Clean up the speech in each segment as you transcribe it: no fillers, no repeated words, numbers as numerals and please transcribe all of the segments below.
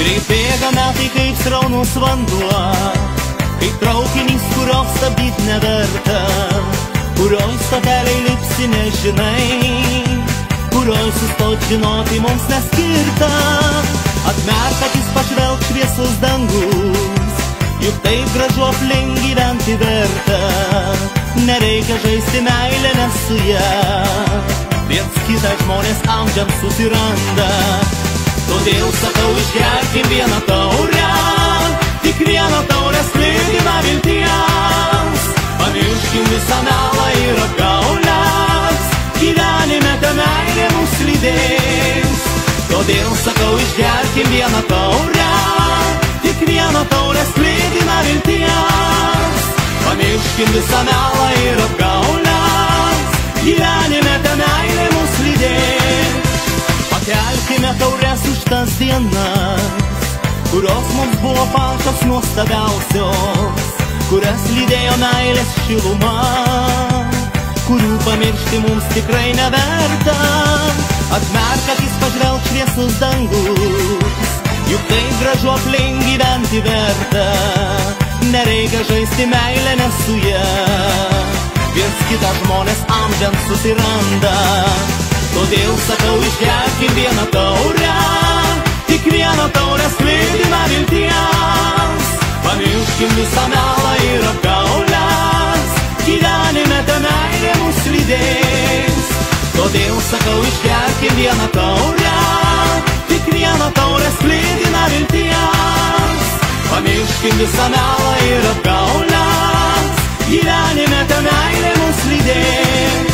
Greit bėga metai kaip sraunus vanduo, kaip traukinys, kurio stabdyt neverta, kurioj stoteliai lipsi nežinai, kurioj sustot žinoti mums neskirta. Atmerk akis, pažvelk šviesus dangus, juk taip gražu aplink gyventi verta. Nereikia žaisti meilę, nes su ja viens kitą žmonės amžiams susiranda. Todėl sakau, išgerkim vieną taurę, tik vieną taurę sklidiną vilties. Pamirškim visą melą ir apgaules, gyvenime ta meilė mus lydės. Todėl sakau, išgerkim vieną taurę, tik vieną taurę sklidiną vilties. Pamirškim visą melą ir apgaules, gyvenime ta meilė mus lydės. Pakelkime taures už tas dienas, kurios mums buvo pačios nuostabiausios, kurias lydėjo meilės šiluma, kurių pamiršti mums tikrai neverta. Atmerk akis, pažvelk šviesus dangus, juk taip gražu aplink gyventi verta. Nereikia žaisti meilę, nes su ja viens kitą žmonės amžiams susiranda. Todėl sakau, išgerkim vieną taurę, tik vieną taurę sklidiną vilties. Pamirškim visą melą ir apgaules, gyvenime ta meilė mus lydės. Todėl sakau, išgerkim vieną taurę, tik vieną taurę sklidiną vilties. Pamirškim visą melą ir apgaules, gyvenime ta meilė mus lydės.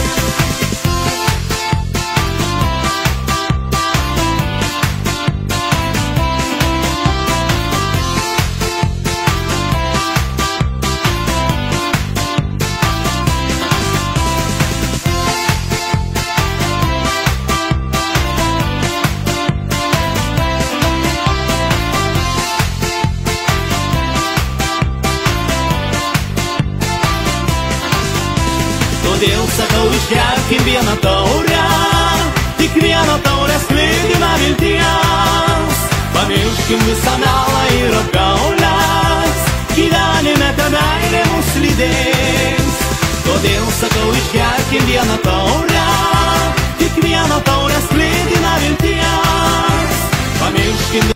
Todėl sakau, išgerkim vieną taurę, tik vieną taurę sklidiną vilties. Pamirškim visą melą ir apgaules, gyvenime ta meilė mus lydės. Todėl sakau, išgerkim vieną taurę, tik vieną taurę sklidiną vilties. Pamirškim